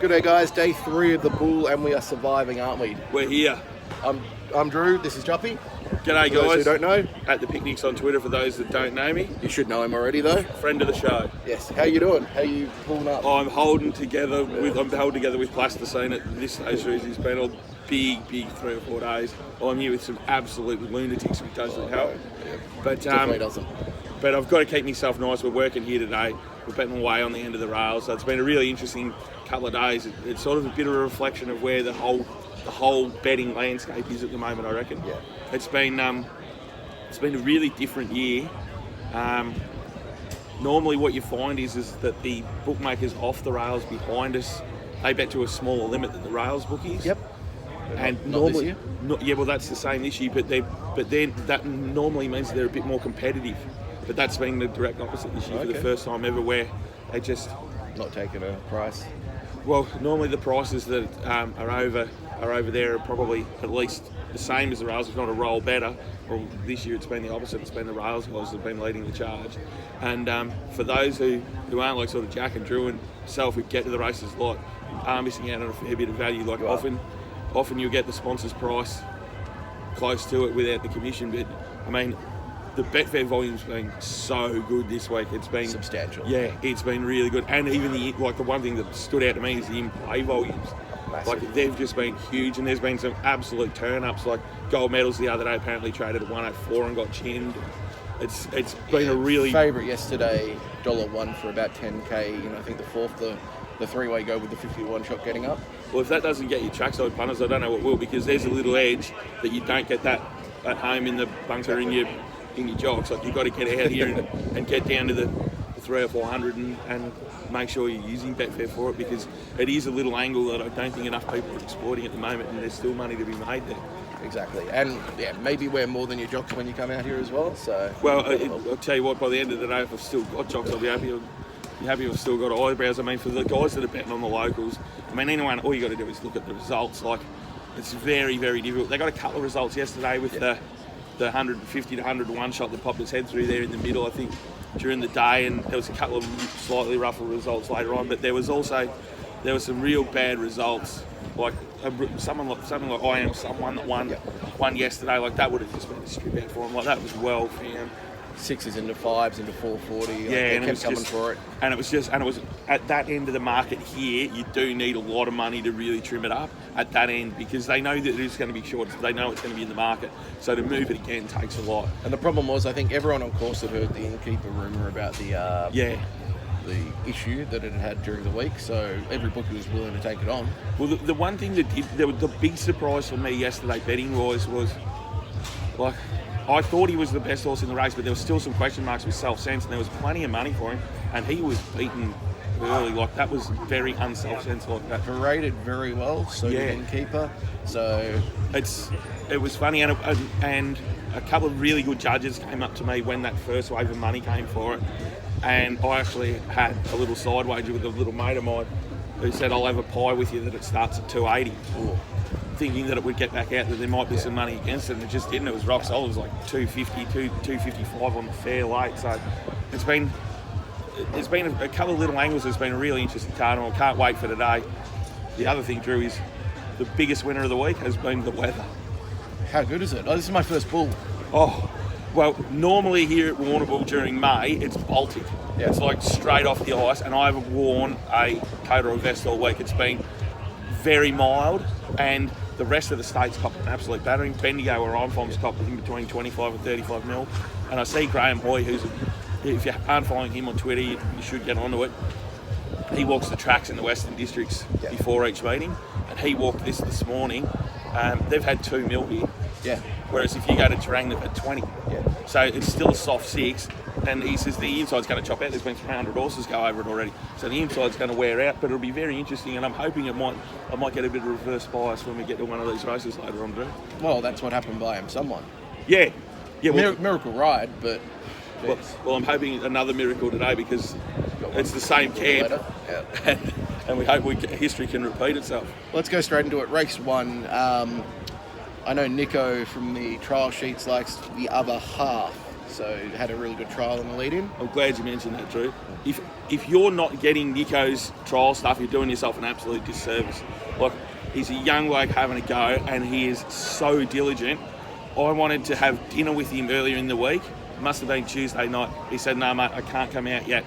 Good day, guys. Day 3 of the Bool, and we are surviving, aren't we? We're here. I'm Drew. This is Juppy. G'day, For those guys. who don't know, At the picnics on Twitter, for those that don't know me. you should know him already, though. Friend of the show. Yes. How you doing? How you pulling up? I'm holding together with plasticine at this stage. It's been a big 3 or 4 days. I'm here with some absolute lunatics, which doesn't help. Yeah. But Definitely doesn't. But I've got to keep myself nice. We're working here today. We're betting away on the end of the rail, so it's been a really interesting couple of days. It's sort of a bit of a reflection of where the whole betting landscape is at the moment, I reckon. Yeah. It's been a really different year. Normally what you find is that the bookmakers off the rails behind us, they bet to a smaller limit than the rails bookies. Yep. And Not normally, this year? well, that's the same issue, but then that normally means they're a bit more competitive. But that's been the direct opposite this year for the first time ever, where they just Not taking a price. well, normally the prices that are over there are probably at least the same as the rails, if not a roll better. Well, this year it's been the opposite. It's been the rails guys that have been leading the charge. And for those who aren't like sort of Jack and Drew and myself, who get to the races a lot, are missing out on a fair bit of value. Like often you'll get the sponsor's price close to it without the commission. But I mean, the Betfair volume's been so good this week. It's been Substantial. Yeah, it's been really good. And even the one thing that stood out to me is the in-play volumes. Massive. Like, they've just been huge, and there's been some absolute turn-ups. Like gold medals the other day apparently traded at 104 and got chinned. It's been a really Favourite yesterday, $1 for about 10k. I think the fourth, the three-way go with the 51 shot getting up. Well, if that doesn't get you trackside punters, I don't know what will, because there's a little edge that you don't get that at home in the bunker in your jocks. Like, you've got to get out here and get down to the 300 or 400 and make sure you're using Betfair for it, because it is a little angle that I don't think enough people are exploiting at the moment, and there's still money to be made there. Exactly. And yeah, maybe wear more than your jocks when you come out here as well. So Well, I'll tell you what, by the end of the day, if I've still got jocks, I'll be happy. I've still got eyebrows. I mean, for the guys that are betting on the locals, I mean, anyone, all you got to do is look at the results. Like, it's very, very difficult. They got a couple of results yesterday with the 150 to 100 to 1 shot that popped its head through there in the middle, I think, during the day, and there was a couple of slightly rougher results later on. But there was some real bad results, like something like I Am Someone that won yesterday. Like, that would have just been a strip out for him. Like, that was well found. 6s into 5s into 440. Yeah, they and kept coming for it. And it was at that end of the market here. You do need a lot of money to really trim it up at that end, because they know that it is going to be short. They know it's going to be in the market. So to move it again takes a lot. And the problem was, I think everyone on course had heard the innkeeper rumour about the issue that it had during the week. So every bookie was willing to take it on. Well, the one thing that the big surprise for me yesterday betting-wise was, like, I thought he was the best horse in the race, but there was still some question marks with Self-Sense, and there was plenty of money for him, and he was beaten early. Like, that was very un-Self-Sense like that. Rated very well, so did innkeeper. So it was funny, and a couple of really good judges came up to me when that first wave of money came for it, and I actually had a little side wager with a little mate of mine who said, I'll have a pie with you that it starts at 280. Ooh. Thinking that it would get back out, that there might be some money against it, and it just didn't. It was rock solid. It was like 250, 255 on the fair late. So there's been a couple of little angles. It's been a really interesting card, and I can't wait for today. The other thing, Drew, is the biggest winner of the week has been the weather. How good is it? Oh, this is my first Bool. Oh, well, normally here at Warrnambool during May, it's Baltic. Yeah. It's like straight off the ice, and I haven't worn a coat or a vest all week. It's been very mild, and the rest of the state's copped an absolute battering. Bendigo, where I'm from, is copped in between 25 and 35 mil. And I see Graham Hoy, if you aren't following him on Twitter, you should get onto it. He walks the tracks in the Western Districts before each meeting, and he walked this morning. They've had 2 mil here. Yeah. Whereas if you go to Terang, they've had 20. Yeah. So it's still a soft 6. And he says the inside's going to chop out. There's been 300 horses go over it already. So the inside's going to wear out, but it'll be very interesting, and I'm hoping I might get a bit of reverse bias when we get to one of these races later on, Drew. Well, that's what happened by him. Someone. Yeah. Well, miracle ride, but... Well, I'm hoping another miracle today, because it's the same camp. Yeah. And we hope history can repeat itself. Let's go straight into it. Race 1. I know Nico from the trial sheets likes the other half. so had a really good trial in the lead-in. I'm glad you mentioned that, Drew. If you're not getting Nico's trial stuff, you're doing yourself an absolute disservice. Like, he's a young bloke having a go, and he is so diligent. I wanted to have dinner with him earlier in the week. It must have been Tuesday night. He said, "No, mate, I can't come out yet.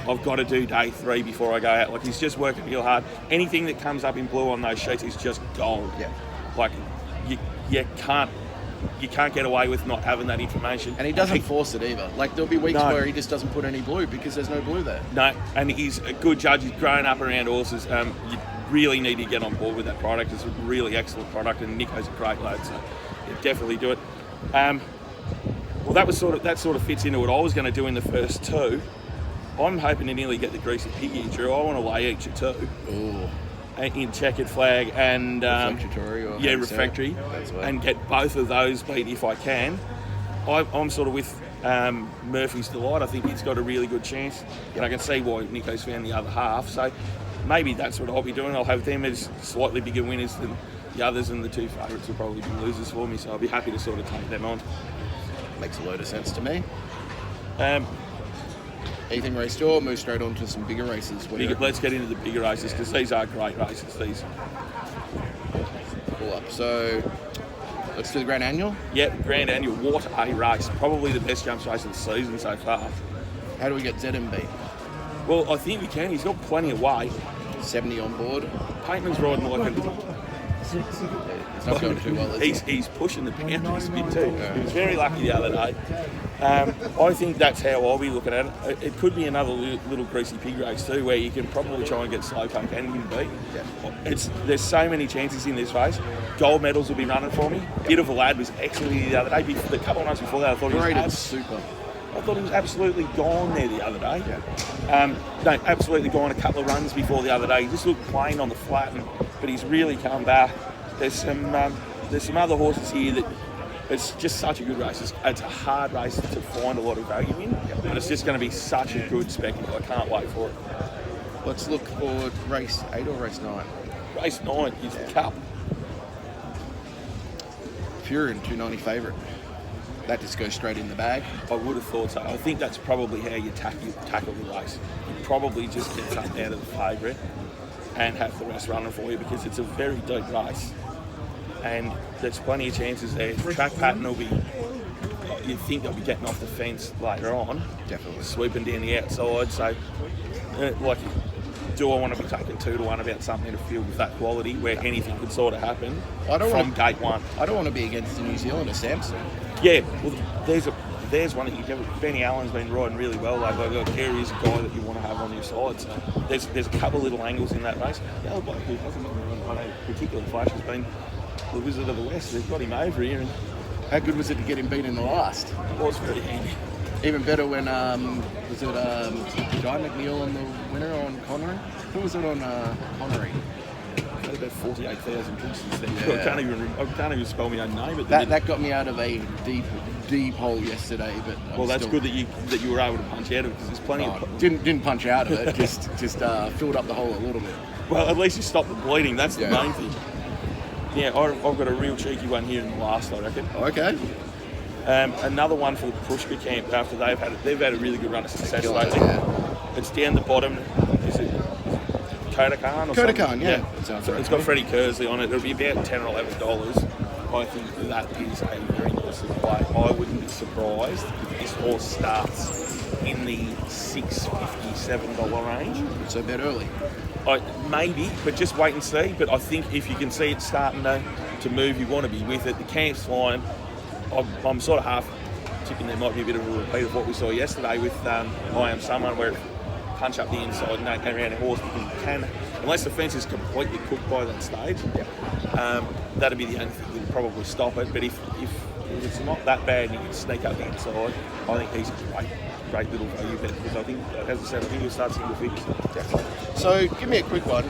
I've got to do day 3 before I go out." Like, he's just working real hard. Anything that comes up in blue on those sheets is just gold. Yeah. Like, you can't get away with not having that information. And he doesn't force it either. Like, there'll be weeks where he just doesn't put any blue because there's no blue there. No, and he's a good judge. He's grown up around horses. You really need to get on board with that product. It's a really excellent product, and Nico's a great lad, so yeah, definitely do it. Well, that sort of fits into what I was going to do in the first 2. I'm hoping to nearly get the greasy piggy, Drew. I want to lay each of 2. Ooh. In checkered flag and refractory, and get both of those beat if I can. I'm sort of with Murphy's Delight. I think he's got a really good chance, and I can see why Nico's found the other half. So maybe that's what I'll be doing. I'll have them as slightly bigger winners than the others, and the 2 favourites will probably be losers for me. So I'll be happy to sort of take them on. Makes a load of sense to me. Um, Anything race or move straight on to some bigger races? Let's get into the bigger races, because these are great races. These. Pull up. So let's do the Grand Annual. Yep, Grand Annual. What a race! Probably the best jumps race of the season so far. How do we get ZM beat? Well, I think we can. He's got plenty of weight. 70 on board. Pateman's riding like It's not going too well, is it? He's pushing the boundaries a bit too. He was very lucky the other day. I think that's how I'll be looking at it. It could be another little greasy pig race too, where you can probably try and get Slowpoke and him beat. Yeah. There's so many chances in this race. Gold medals will be running for me. Bit of a lad was excellent the other day. The couple of nights before that, I thought he was absolutely gone there the other day. Yeah. Absolutely gone a couple of runs before the other day. He just looked plain on the flat, but he's really come back. There's some other horses here that it's just such a good race. It's a hard race to find a lot of value in, but it's just going to be such a good spectacle. I can't wait for it. Let's look for race 8 or race 9. Race 9 is the Cup. Furin, 290 favourite. That just goes straight in the bag. I would have thought so. I think that's probably how you tackle the race. You probably just get something out of the favourite and have the rest running for you, because it's a very deep race. And there's plenty of chances there. Track pattern will be, you think they'll be getting off the fence later on. Definitely. Swooping down the outside. So, do I want to be taking 2-1 about something in a field with that quality where anything could sort of happen from gate 1? I don't want to be against the New Zealander, Samson. Yeah, well, there's one that you can. Benny Allen's been riding really well. Like, Kerry is a guy that you want to have on your side. So there's a couple of little angles in that race. The other bloke who hasn't been on a particular flash has been the Wizard of the West. They've got him over here. And how good was it to get him beat in the last? It was very handy. Even better when was it Guy McNeil on the winner on Connery? Who was it on Connery? Had about 48,000 pieces there. Yeah. I can't even spell my own name. But that got me out of a deep hole yesterday. But that's good that you were able to punch out of it, because there's plenty of. Didn't punch out of it. just filled up the hole a little bit. Well, at least you stopped the bleeding. That's the main thing. Yeah, I've got a real cheeky one here in the last, I reckon. Okay. Another one for the Pushka camp after they've had a really good run of success lately. Yeah. It's down the bottom. Is it Kodakan or Kodakan, something? yeah. It's got Freddie Kersley on it. It'll be about $10 or $11. I think that is a very nice play. I wouldn't be surprised if this horse starts in the $6.57 range. So a bit early. Maybe, but just wait and see. But I think if you can see it starting to move, you want to be with it. The camp's flying. I'm sort of half tipping there might be a bit of a repeat of what we saw yesterday with I Am Someone, where it punch up the inside and don't go around the horse, because you can, unless the fence is completely cooked by that stage, that'd be the only thing that would probably stop it. But if it's not that bad and you can sneak up the inside, I think he's a great little value bet, because I think, as I said, I think he'll start single figures. Definitely. So give me a quick one.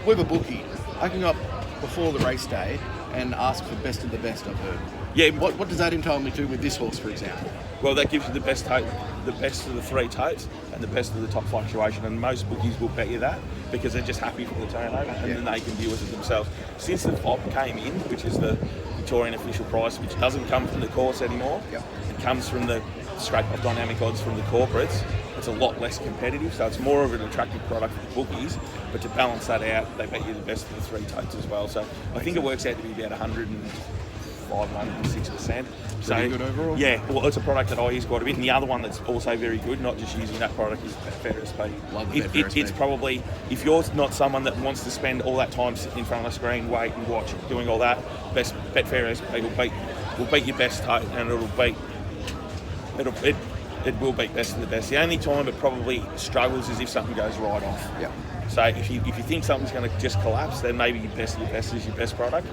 With a bookie, I can go up before the race day and ask for best of the best, I've heard. Yeah. What does that entail me to with this horse, for example? Well, that gives you the best of the 3 totes and the best of the top fluctuation, and most bookies will bet you that, because they're just happy for the turnover, and then they can deal with it themselves. Since the FOB came in, which is the Victorian official price, which doesn't come from the course anymore, it comes from the scrape off dynamic odds from the corporates, it's a lot less competitive, so it's more of an attractive product for the bookies. But to balance that out, they bet you the best of the 3 totes as well. So I think it works out to be about 105, 106%. Pretty good overall. Yeah, well, it's a product that I use quite a bit. And the other one that's also very good, not just using that product, is BetFair. Love the BetFair. It's probably, if you're not someone that wants to spend all that time sitting in front of the screen, wait and watch, doing all that, BetFair will beat your best tote, and it will beat best of the best. The only time it probably struggles is if something goes right off. Yeah. So if you think something's going to just collapse, then maybe your best of your best is your best product.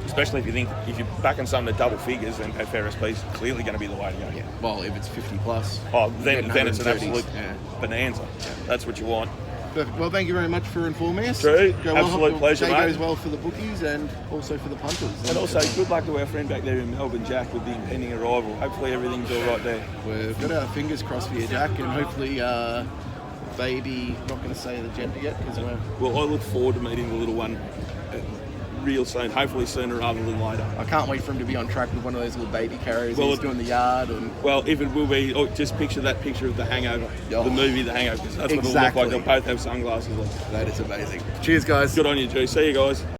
Especially if you're backing something to double figures, then BetFair is clearly going to be the way to go. Yeah. Well, if it's 50 plus. Oh, then it's an absolute yeah. bonanza. Yeah. That's what you want. Perfect. Well, thank you very much for informing us. True. Absolute pleasure, mate. Day goes well for the bookies and also for the punters. And also, good luck to our friend back there in Melbourne, Jack, with the impending arrival. Hopefully everything's all right there. We've got our fingers crossed for you, Jack, and hopefully baby, not going to say the gender yet, because Well, I look forward to meeting the little one real soon, hopefully sooner rather than later. I can't wait for him to be on track with one of those little baby carriers. Well, He's doing the yard. Well, if it will be, just picture that picture of The Hangover, the movie The Hangover, because that's what it'll look like. They'll both have sunglasses on. That is amazing. Cheers, guys. Good on you, G. See you guys.